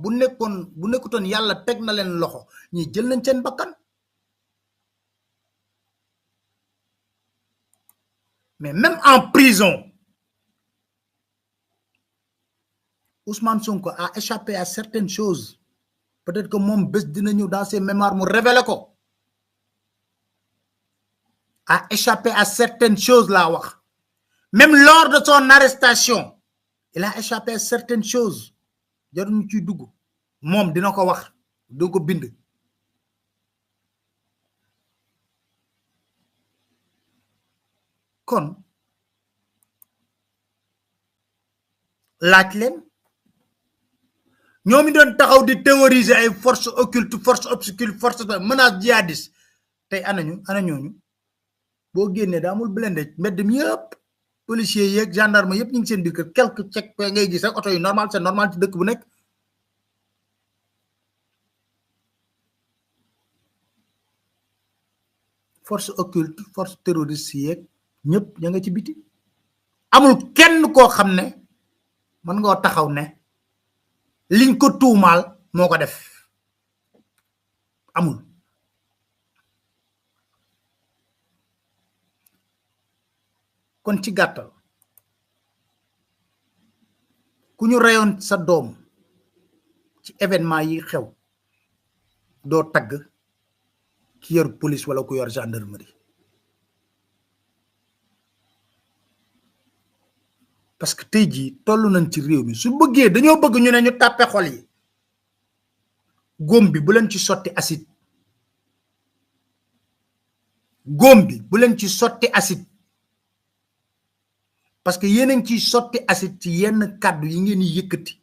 bu nekkutoon yàlla teg na leen loxo ñi jël nañ seen bakkan mais même en prison Ousmane Sonko a échappé à certaines choses peut-être que moom bés dina ñëw dans ses mémoires mu révélé ko a échappé à certaines choses là wax même lors de son arrestation il a échappé à certaines choses jaruñu ciy dugg moom dina ko wax dina ko bind kon laaj leen ñoomi doon taxaw di théoriser ay force occulte force obscure force menace djihadiste tey ana ñooñu boo génnee daa amul blindé mbedd mi yëpp policiers yeeg gendarme yëpp ñu ngi seen biir kër quelques check ngay gis ak oto yu normal c'est normal ci dëkk bu nekk force occulte force terroriste yeeg ñëpp ña nga ci biti amul kenn koo xam ne mën nga taxaw ne liñ ko tuumaal moo ko def amul kon ci gàttal ku ñu reyoon sa doom ci événement yi xew doo tagg ki yor police wala ku yor gendarmerie parce que tey jii toll nañ ci réew mi su bëggee dañoo bëgg ñu ne ñu tàppe xol yi góom bi bu leen ci sotti acide góom bi bu leen ci sotti acide parce que yéen a ngi ciy sotti acide ci yenn kàddu yi ngeen di yëkkati